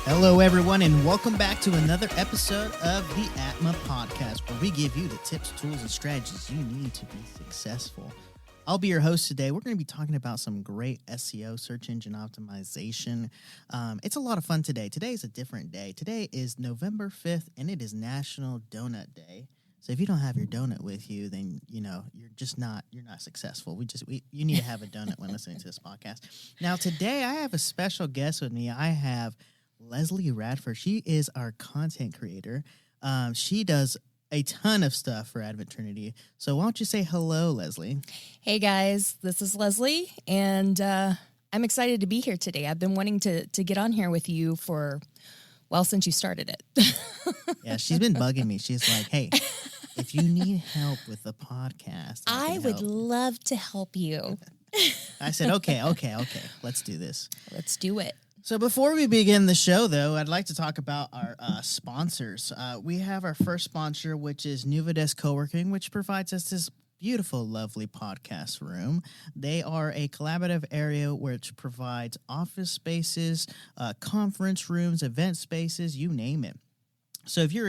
Hello, everyone, and welcome back to another episode of the ATMA podcast, where we give you the tips, tools, and strategies you need to be successful. I'll be your host today. We're going to be talking about some great SEO, search engine optimization. It's a lot of fun today. Today is a different day. Today is November 5th, and it is National Donut Day. So if you don't have your donut with you, then, you're not successful. You need to have a donut when listening to this podcast. Now, today I have a special guest with me. I have Leslie Radford. She is our content creator. She does a ton of stuff for Advent Trinity. So why don't you say hello, Leslie? Hey guys, this is Leslie, and I'm excited to be here today. I've been wanting to get on here with you since you started it. Yeah, she's been bugging me. She's like, hey, if you need help with the podcast, I would love to help you. I said, okay, let's do this. Let's do it. So before we begin the show, though, I'd like to talk about our sponsors. We have our first sponsor, which is Nuvadesk Co-working, which provides us this beautiful, lovely podcast room. They are a collaborative area which provides office spaces, conference rooms, event spaces, you name it. So if you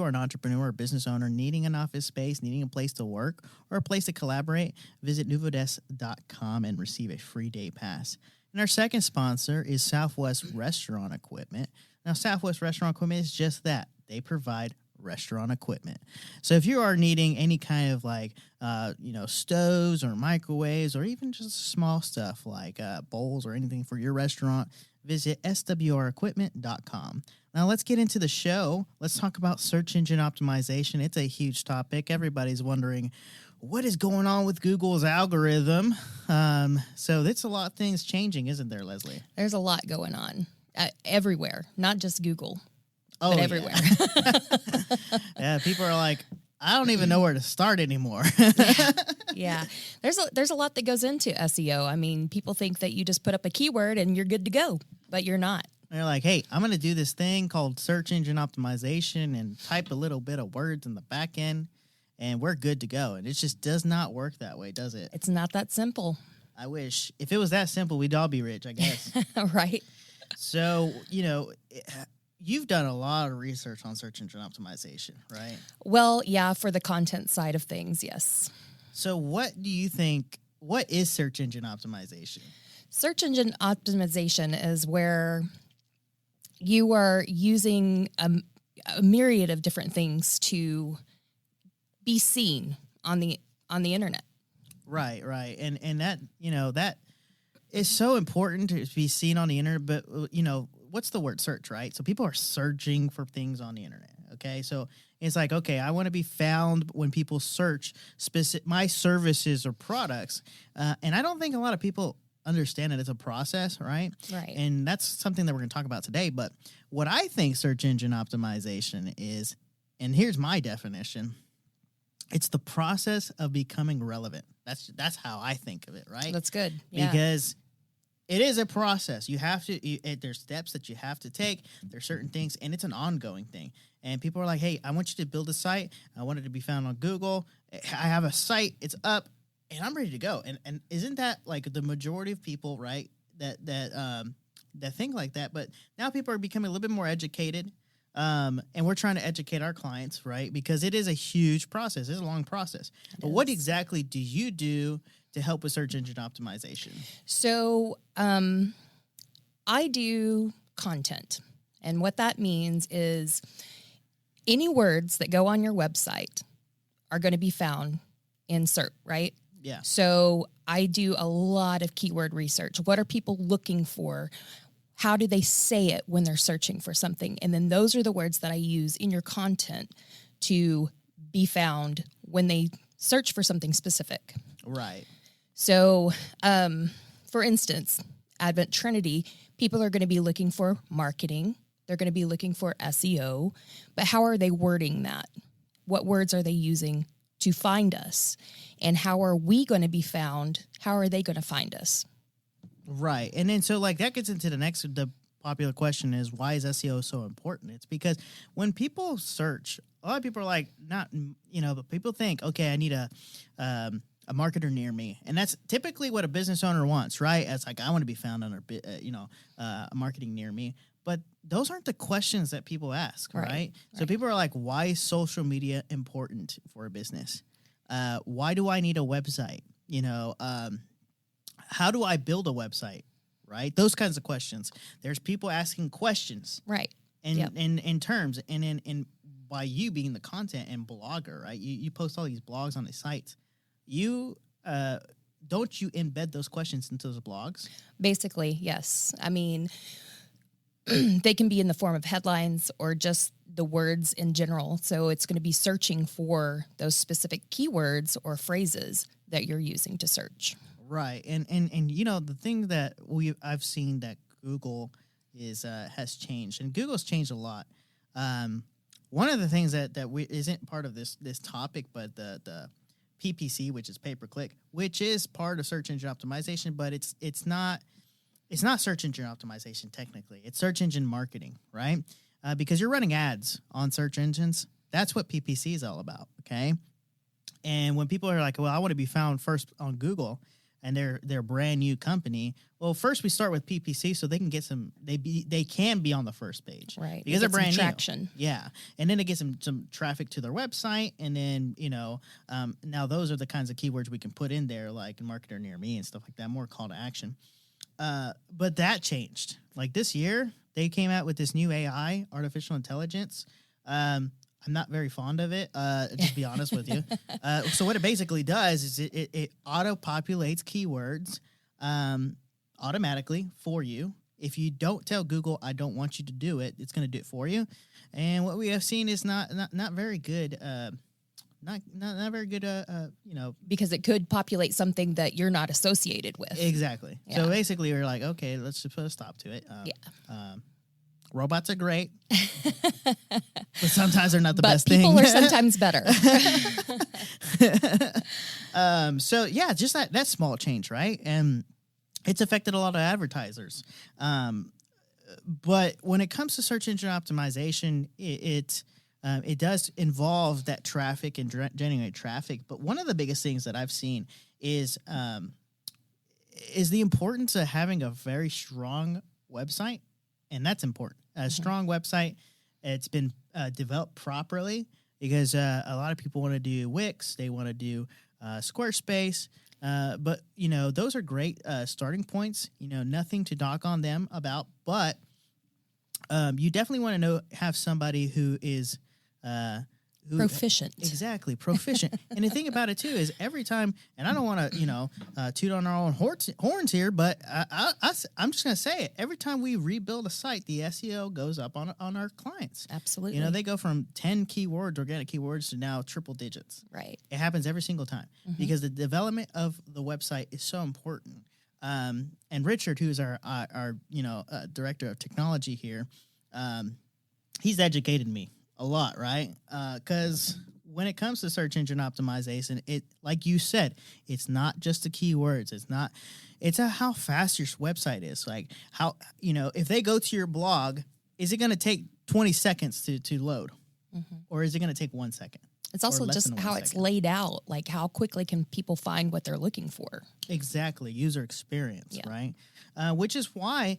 are an entrepreneur or business owner needing an office space, needing a place to work, or a place to collaborate, visit nuvadesk.com and receive a free day pass. And our second sponsor is Southwest Restaurant Equipment. Now, Southwest Restaurant Equipment is just that. They provide restaurant equipment. So if you are needing any kind of stoves or microwaves or even just small stuff like bowls or anything for your restaurant, visit swrequipment.com. Now, let's get into the show. Let's talk about search engine optimization. It's a huge topic. Everybody's wondering, what is going on with Google's algorithm? So it's a lot of things changing, isn't there, Leslie? There's a lot going on everywhere, not just Google, yeah. but everywhere. Yeah, people are like, I don't even know where to start anymore. Yeah. There's a lot that goes into SEO. I mean, people think that you just put up a keyword and you're good to go, but you're not. They're like, hey, I'm going to do this thing called search engine optimization and type a little bit of words in the back end, and we're good to go. And it just does not work that way, does it? It's not that simple. I wish. If it was that simple, we'd all be rich, I guess. Right. So, you've done a lot of research on search engine optimization, right? Well, yeah, for the content side of things, yes. So what is search engine optimization? Search engine optimization is where you are using a myriad of different things to be seen on the internet. Right. And that, that is so important to be seen on the internet, but what's the word search, right? So people are searching for things on the internet. Okay. So it's like, okay, I want to be found when people search my services or products. And I don't think a lot of people understand it as a process, right? Right. And that's something that we're going to talk about today. But what I think search engine optimization is, and here's my definition, it's the process of becoming relevant. That's how I think of it, right? That's good. Yeah. Because it is a process. You have to, there's steps that you have to take. There's certain things, and it's an ongoing thing. And people are like, hey, I want you to build a site. I want it to be found on Google. I have a site. It's up, and I'm ready to go. And isn't that like the majority of people, right, that think like that? But now people are becoming a little bit more educated. And we're trying to educate our clients, right? Because it is a huge process. It's a long process. But what exactly do you do to help with search engine optimization? So I do content. And what that means is any words that go on your website are going to be found in SERP, right? Yeah. So I do a lot of keyword research. What are people looking for? How do they say it when they're searching for something? And then those are the words that I use in your content to be found when they search for something specific. Right. So, for instance, Advent Trinity, people are going to be looking for marketing. They're going to be looking for SEO. But how are they wording that? What words are they using to find us? And how are we going to be found? How are they going to find us? Right. And then so like that gets into the popular question is, why is SEO so important? It's because when people search, a lot of people are like, but people think, okay, I need a marketer near me. And that's typically what a business owner wants, right? It's like, I want to be found under, a marketing near me. But those aren't the questions that people ask, right? So people are like, why is social media important for a business? Why do I need a website? How do I build a website? Right? Those kinds of questions. There's people asking questions. Right. In terms, and in by you being the content and blogger, right? You post all these blogs on the sites. Don't you embed those questions into those blogs? Basically, yes. I mean, they can be in the form of headlines or just the words in general. So it's going to be searching for those specific keywords or phrases that you're using to search. Right. And the thing that I've seen that Google has changed, and Google's changed a lot. One of the things that isn't part of this topic, but the PPC, which is pay-per-click, which is part of search engine optimization, but it's not search engine optimization technically. It's search engine marketing, right? Because you're running ads on search engines. That's what PPC is all about, okay? And when people are like, well, I want to be found first on Google, and they're a brand new company, well, first we start with PPC so they can get they can be on the first page. Right. Because they're brand new. Traction. Yeah. And then it gets some traffic to their website, and then, now those are the kinds of keywords we can put in there, like marketer near me and stuff like that, more call to action. But that changed. Like this year, they came out with this new AI, artificial intelligence. I'm not very fond of it, just be honest with you. So what it basically does is it auto-populates keywords automatically for you. If you don't tell Google, I don't want you to do it, it's going to do it for you. And what we have seen is not very good. Not very good, because it could populate something that you're not associated with. Exactly. Yeah. So basically, we're like, okay, let's just put a stop to it. Robots are great, but sometimes they're not the best thing. But people are sometimes better. So yeah, just that small change, right? And it's affected a lot of advertisers. But when it comes to search engine optimization, it does involve that traffic and generate traffic. But one of the biggest things that I've seen is the importance of having a very strong website. And that's important. A strong website, it's been developed properly, because a lot of people want to do Wix, they want to do Squarespace, but those are great starting points. Nothing to dock on them about, but you definitely want to have somebody who is proficient. Exactly, proficient. And the thing about it too is every time, and I don't want to toot on our own horns here, but I'm just going to say it. Every time we rebuild a site, the SEO goes up on our clients. Absolutely. They go from 10 keywords, organic keywords, to now triple digits. Right. It happens every single time because the development of the website is so important. And Richard, who's our director of technology here, he's educated me a lot, right? Because when it comes to search engine optimization, it, like you said, it's not just the keywords. It's how fast your website is. Like how, if they go to your blog, is it going to take 20 seconds to load? Or is it going to take 1 second? It's also just how it's laid out. Like how quickly can people find what they're looking for? Exactly. User experience, right? Which is why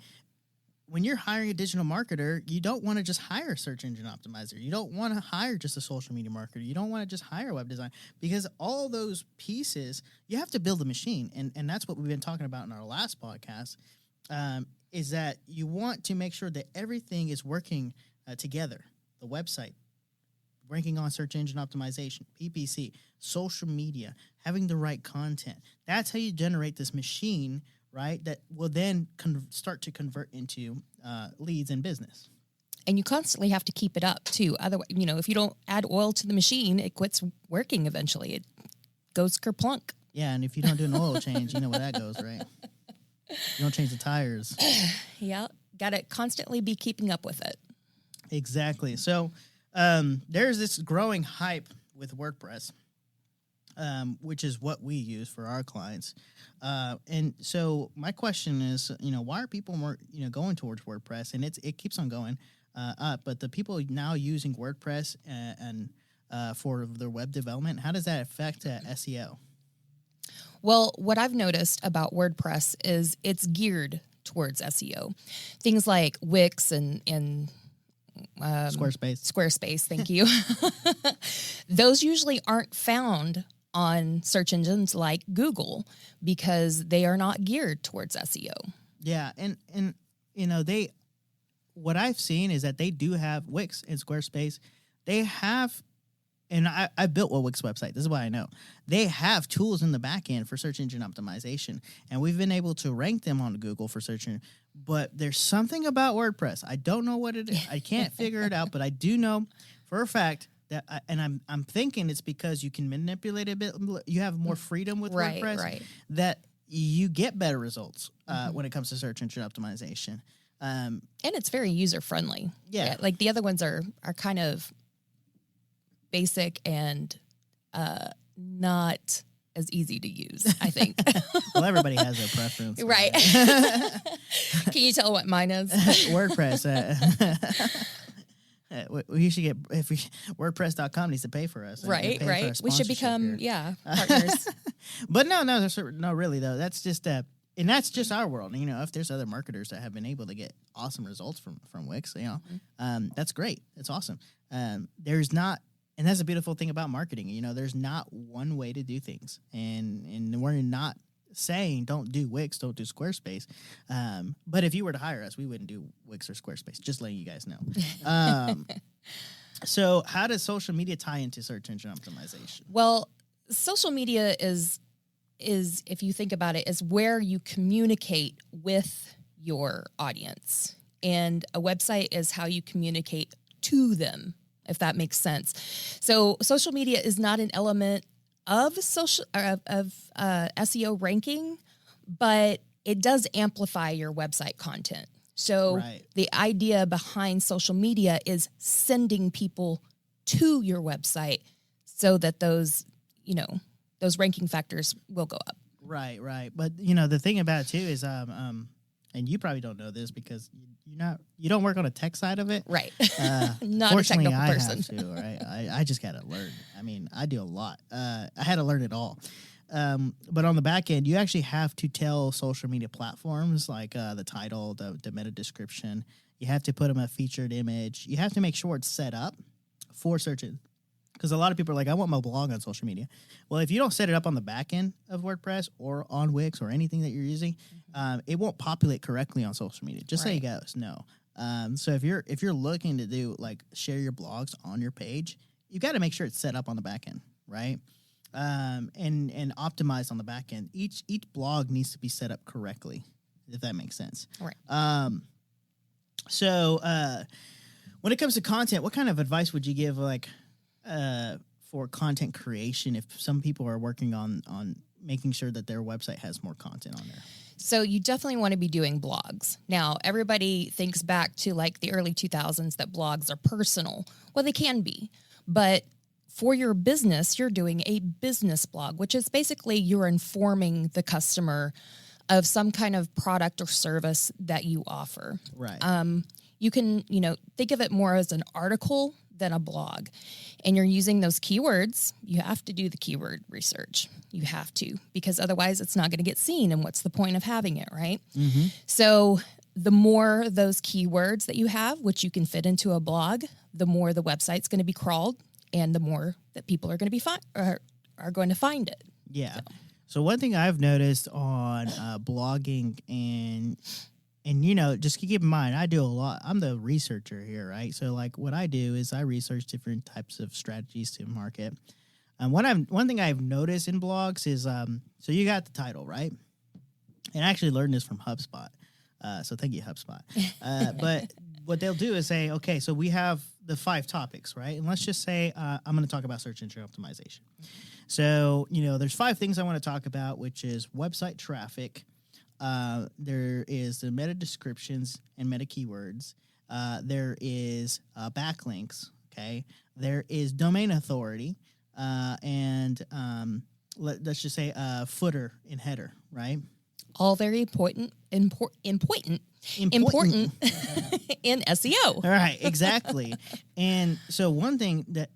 when you're hiring a digital marketer, you don't want to just hire a search engine optimizer. You don't want to hire just a social media marketer. You don't want to just hire a web design, because all those pieces, you have to build a machine. And that's what we've been talking about in our last podcast, is that you want to make sure that everything is working together. The website, ranking on search engine optimization, PPC, social media, having the right content. That's how you generate this machine, right, that will then start to convert into leads and business. And you constantly have to keep it up, too. Otherwise, if you don't add oil to the machine, it quits working eventually. It goes kerplunk. Yeah, and if you don't do an oil change, you know where that goes, right? You don't change the tires. Yeah, got to constantly be keeping up with it. Exactly. So there's this growing hype with WordPress, which is what we use for our clients. And so my question is, why are people more, going towards WordPress? And it keeps on going up, but the people now using WordPress and for their web development, how does that affect SEO? Well, what I've noticed about WordPress is it's geared towards SEO. Things like Wix and Squarespace, thank you. Those usually aren't found on search engines like Google because they are not geared towards SEO. Yeah, and what I've seen is that they do have Wix and Squarespace. They have, and I built a Wix website. This is why I know. They have tools in the back end for search engine optimization, and we've been able to rank them on Google for search engine. But there's something about WordPress. I don't know what it is. I can't figure it out, but I do know for a fact that, I'm thinking it's because you can manipulate a bit. You have more freedom with WordPress, that you get better results when it comes to search engine optimization. And it's very user friendly. Yeah. Like the other ones are kind of basic and not as easy to use, I think. Well, everybody has their preference. Right. Can you tell what mine is? WordPress. We should get, WordPress.com needs to pay for us. Right. We should become, partners. But no, really though. That's just and that's just our world. If there's other marketers that have been able to get awesome results from Wix, that's great. It's awesome. There's not, and that's the beautiful thing about marketing. There's not one way to do things, and we're not saying don't do Wix, don't do Squarespace. But if you were to hire us, we wouldn't do Wix or Squarespace. Just letting you guys know. So how does social media tie into search engine optimization? Well, social media is, if you think about it, is where you communicate with your audience. And a website is how you communicate to them, if that makes sense. So social media is not an element of SEO ranking, but it does amplify your website content. So the idea behind social media is sending people to your website so that those ranking factors will go up. Right. But the thing about it too is, and you probably don't know this because you don't work on a tech side of it. Right. Not a technical person. I have to, right? I just got to learn. I do a lot. I had to learn it all. But on the back end, you actually have to tell social media platforms like the title, the meta description. You have to put them a featured image. You have to make sure it's set up for searching. Because a lot of people are like, I want my blog on social media. Well, if you don't set it up on the back end of WordPress or on Wix or anything that you're using, it won't populate correctly on social media. Just so you guys know. So if you're looking to do share your blogs on your page, you got to make sure it's set up on the back end, right? And optimized on the back end. Each blog needs to be set up correctly, if that makes sense. Right. So when it comes to content, what kind of advice would you give for content creation if some people are working on making sure that their website has more content on there? So you definitely want to be doing blogs. Now, everybody thinks back to the early 2000s that blogs are personal. Well, they can be, but for your business, you're doing a business blog, which is basically you're informing the customer of some kind of product or service that you offer. Right. You can, think of it more as an article than a blog. And you're using those keywords. You have to do the keyword research. You have to, because otherwise it's not going to get seen. And what's the point of having it, right? Mm-hmm. So the more those keywords that you have, which you can fit into a blog, the more the website's going to be crawled and the more that people are going to be are going to find it. Yeah. So one thing I've noticed on blogging and just keep in mind, I do a lot. I'm the researcher here, right? So what I do is I research different types of strategies to market. One thing I've noticed in blogs is, so you got the title, right? And I actually learned this from HubSpot. So thank you, HubSpot. But what they'll do is say, okay, so we have the 5 topics, right? And let's just say I'm going to talk about search engine optimization. So, there's 5 things I want to talk about, which is website traffic. There is the meta descriptions and meta keywords. There is backlinks. Okay. There is domain authority. And let's just say footer and header, right? All very important in SEO. All right, exactly. And so one thing that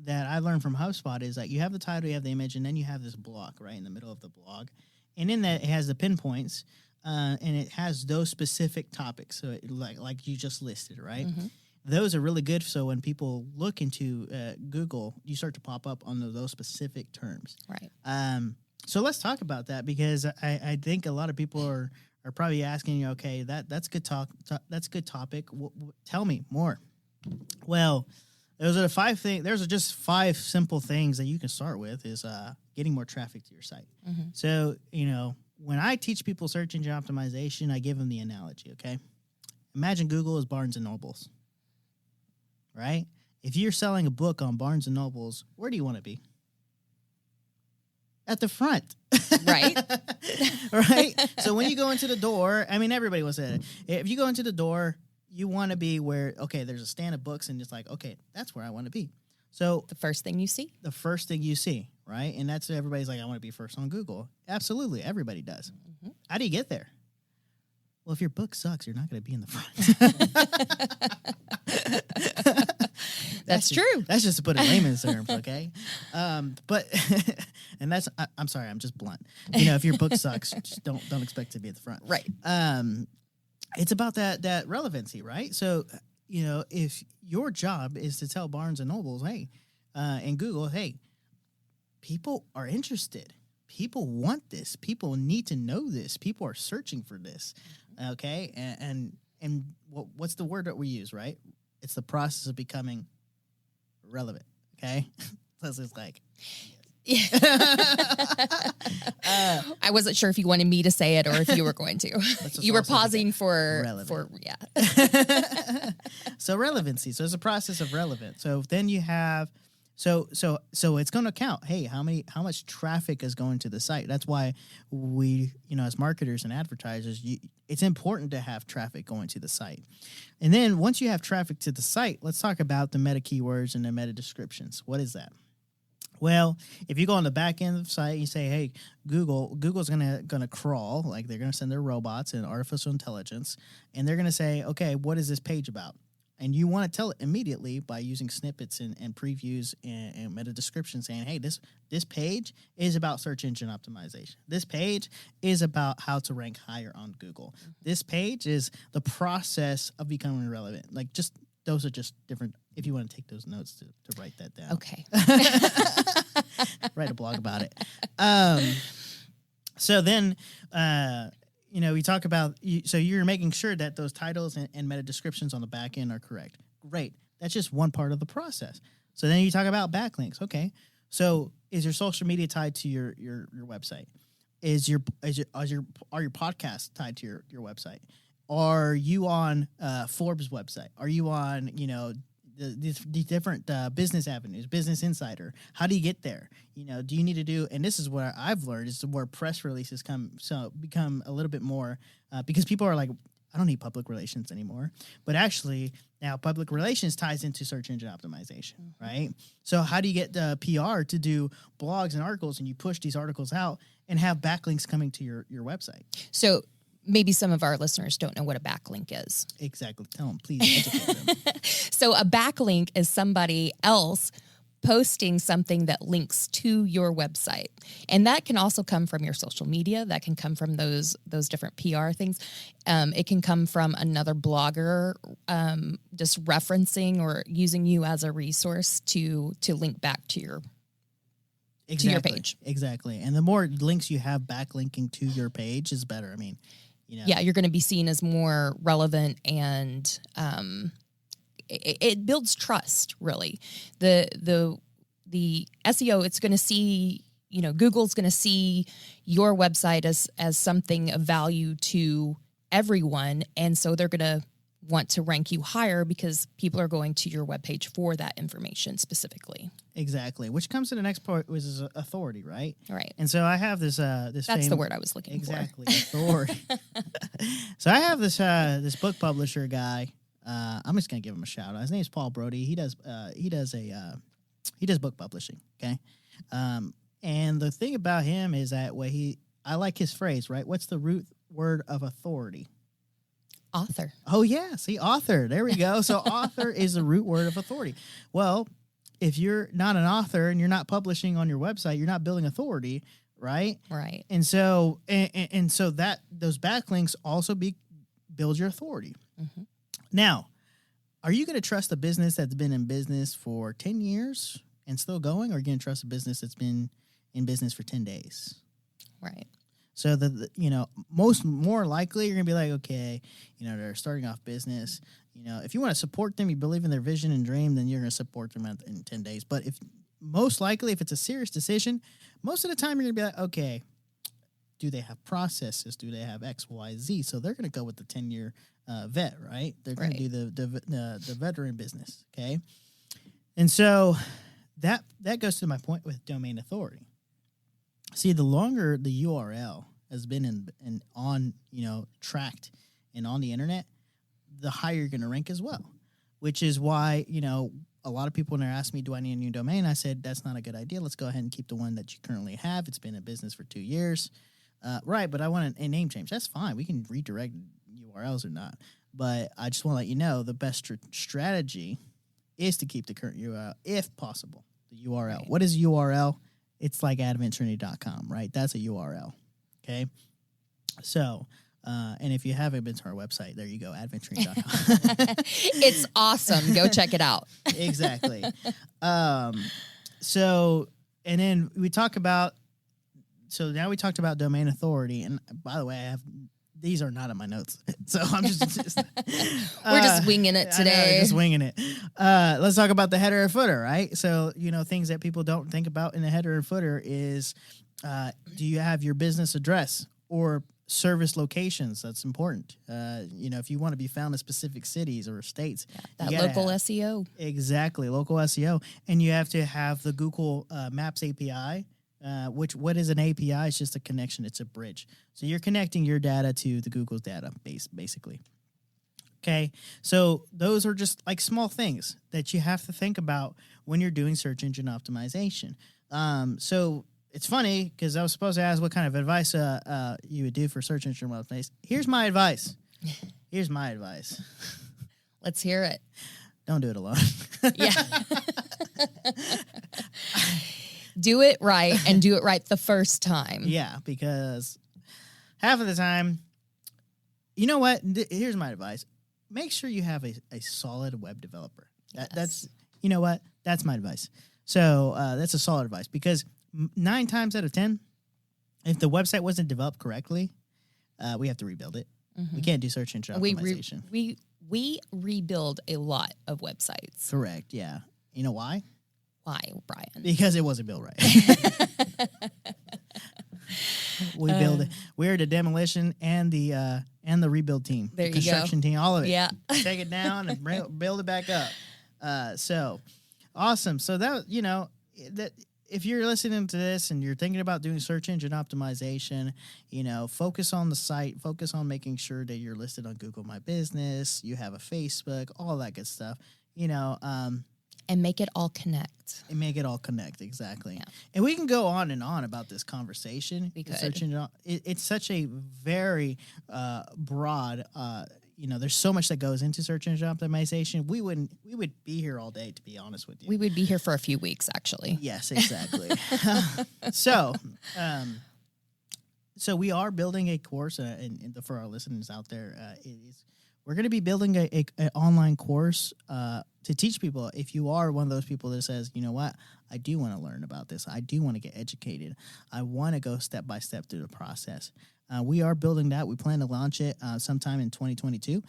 that I learned from HubSpot is that you have the title, you have the image, and then you have this block right in the middle of the blog. And in that, it has the pinpoints, and it has those specific topics. So like you just listed, right? Mm-hmm. Those are really good. So when people look into Google, you start to pop up on those specific terms. Right. So let's talk about that, because I think a lot of people are probably asking you, okay, that's good talk. That's a good topic. Tell me more. Well, those are the 5 things. Those are just 5 simple things that you can start with, is getting more traffic to your site. Mm-hmm. So, when I teach people search engine optimization, I give them the analogy, okay? Imagine Google is Barnes & Nobles, right? If you're selling a book on Barnes & Nobles, where do you want to be? At the front. Right. Right? So when you go into the door, I mean, everybody will say it. If you go into the door, you want to be where, okay, there's a stand of books, and it's like, okay, that's where I want to be. So The first thing you see. the first thing you see, right? And that's, everybody's like, I want to be first on Google. Absolutely. Everybody does. Mm-hmm. How do you get there? Well, if your book sucks, you're not going to be in the front. That's true. That's just to put it in layman's terms, okay? But, and that's, I'm sorry, I'm just blunt. If your book sucks, just don't expect to be at the front. Right. It's about that relevancy, right? So, if your job is to tell Barnes and Nobles, hey, and Google, hey, people are interested. People want this. People need to know this. People are searching for this. Okay, and what's the word that we use, right? It's the process of becoming relevant. Okay, so it's like. I wasn't sure if you wanted me to say it or if you were going to. You were pausing for So relevancy. So it's a process of relevance. So then you have so it's going to count. Hey, how much traffic is going to the site? That's why we, as marketers and advertisers, it's important to have traffic going to the site. And then once you have traffic to the site, let's talk about the meta keywords and the meta descriptions. What is that? Well, if you go on the back end of the site, you say, hey, Google's gonna crawl, like they're gonna send their robots and artificial intelligence, and they're gonna say, okay, what is this page about? And you want to tell it immediately by using snippets and previews and meta descriptions, saying, hey, this page is about search engine optimization. This page is about how to rank higher on Google. Mm-hmm. This page is the process of becoming relevant. Like, just those are just different. If you want to take those notes to write that down. Okay. Write a blog about it. So then, we talk about, so you're making sure that those titles and meta descriptions on the back end are correct. Great. That's just one part of the process. So then you talk about backlinks. Okay. So is your social media tied to your website? Are your podcasts tied to your website? Are you on Forbes' website? Are you on, the different business avenues, Business Insider? How do you get there? Do you need to do, and this is what I've learned, is where press releases become a little bit more, because people are like, I don't need public relations anymore. But actually, now public relations ties into search engine optimization, mm-hmm. right? So how do you get the PR to do blogs and articles, and you push these articles out and have backlinks coming to your website? So maybe some of our listeners don't know what a backlink is. Exactly. Tell them, please educate them. So a backlink is somebody else posting something that links to your website. And that can also come from your social media. That can come from those different PR things. It can come from another blogger just referencing or using you as a resource to link back to your to your page. Exactly. And the more links you have backlinking to your page is better. I mean, Yeah, you're going to be seen as more relevant, and it builds trust, really. The SEO, it's going to see, Google's going to see your website as something of value to everyone, and so they're going to want to rank you higher because people are going to your webpage for that information specifically. Exactly. Which comes to the next part, which is authority, right? Right. And so I have this That's the word I was looking for. Exactly. Authority. So I have this book publisher guy. I'm just gonna give him a shout out. His name is Paul Brody. He does book publishing. Okay. And the thing about him is that I like his phrase, right? What's the root word of authority? Author. Oh, yeah. See, author. There we go. So author is the root word of authority. Well, if you're not an author and you're not publishing on your website, you're not building authority, right? Right. And so and so that those backlinks also build your authority. Mm-hmm. Now, are you going to trust a business that's been in business for 10 years and still going, or are you going to trust a business that's been in business for 10 days? Right. So more likely you're going to be like, okay, they're starting off business. If you want to support them, you believe in their vision and dream, then you're going to support them in 10 days. But if it's a serious decision, most of the time you're going to be like, okay, do they have processes? Do they have X, Y, Z? So they're going to go with the 10-year vet, right? They're going to do the veteran business, okay? And so that goes to my point with domain authority. See, the longer the URL has been tracked and on the internet, the higher you're going to rank as well, which is why, a lot of people when they ask me, do I need a new domain? I said, that's not a good idea. Let's go ahead and keep the one that you currently have. It's been in business for 2 years. Right, but I want a name change. That's fine. We can redirect URLs or not. But I just want to let you know the best strategy is to keep the current URL, if possible, the URL. Right. What is URL? It's like adventtrinity.com, right? That's a URL, okay? So, and if you haven't been to our website, there you go, adventtrinity.com. It's awesome. Go check it out. Exactly. So, and then we talk about, so now we talked about domain authority. And by the way, these are not in my notes. So I'm just we're just winging it today. Just winging it. Let's talk about the header and footer, right? So, things that people don't think about in the header and footer is, do you have your business address or service locations? That's important. If you want to be found in specific cities or states. Yeah, that local SEO. Exactly, local SEO. And you have to have the Google Maps API. What is an API? It's just a connection. It's a bridge. So you're connecting your data to the Google's database, basically. Okay, so those are just like small things that you have to think about when you're doing search engine optimization. So it's funny because I was supposed to ask what kind of advice you would do for search engine optimization. Here's my advice. Let's hear it. Don't do it alone. Yeah. Do it right and do it right the first time. Yeah, because half of the time, you know what? Here's my advice. Make sure you have a solid web developer. That's, you know what? That's my advice. So that's a solid advice because 9 times out of 10, if the website wasn't developed correctly, we have to rebuild it. Mm-hmm. We can't do search engine optimization. We rebuild a lot of websites. Correct, yeah. You know why? Why, Bryan? Because it wasn't built right. We build it. We're the demolition and the rebuild team, there the construction team, all of it. Yeah, take it down and build it back up. So awesome. So that that if you're listening to this and you're thinking about doing search engine optimization, focus on the site, focus on making sure that you're listed on Google My Business, you have a Facebook, all that good stuff. And make it all connect. Exactly. Yeah. And we can go on and on about this conversation. Because it's such a very broad, there's so much that goes into search engine optimization. We would be here all day, to be honest with you. We would be here for a few weeks, actually. Yes, exactly. So we are building a course, and for our listeners out there, we're going to be building an online course to teach people. If you are one of those people that says, you know what, I do want to learn about this. I do want to get educated. I want to go step by step through the process. We are building that. We plan to launch it sometime in 2022.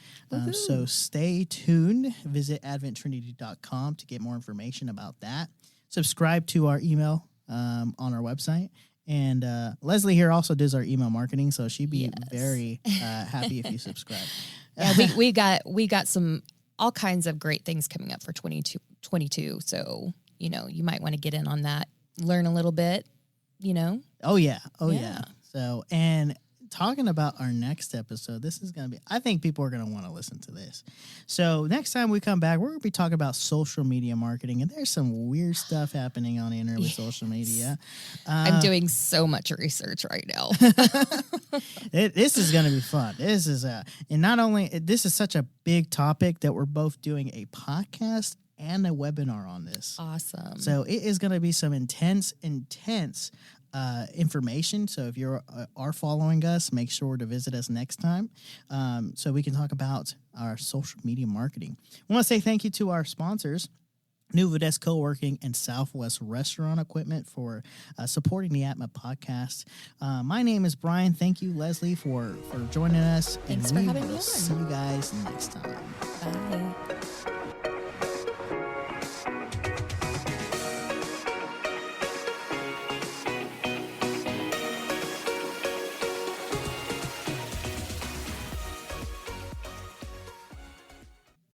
So stay tuned. Visit adventtrinity.com to get more information about that. Subscribe to our email on our website. And Leslie here also does our email marketing, so she'd be very happy if you subscribe. Yeah, we got some all kinds of great things coming up for 2022. So you might want to get in on that, learn a little bit. Oh yeah. So and talking about our next episode, this is going to be, I think people are going to want to listen to this. So next time we come back, we're going to be talking about social media marketing, and there's some weird stuff happening on the internet with social media. I'm doing so much research right now. This is going to be fun. This is and not only, this is such a big topic that we're both doing a podcast and a webinar on this. Awesome. So it is going to be some intense information. So if you are following us, make sure to visit us next time so we can talk about our social media marketing. I want to say thank you to our sponsors, Nuvadesk Co-working and Southwest Restaurant Equipment, for supporting the ATMA podcast. My name is Bryan. Thank you, Leslie, for joining us. Thanks for having me on. See you guys next time. Bye.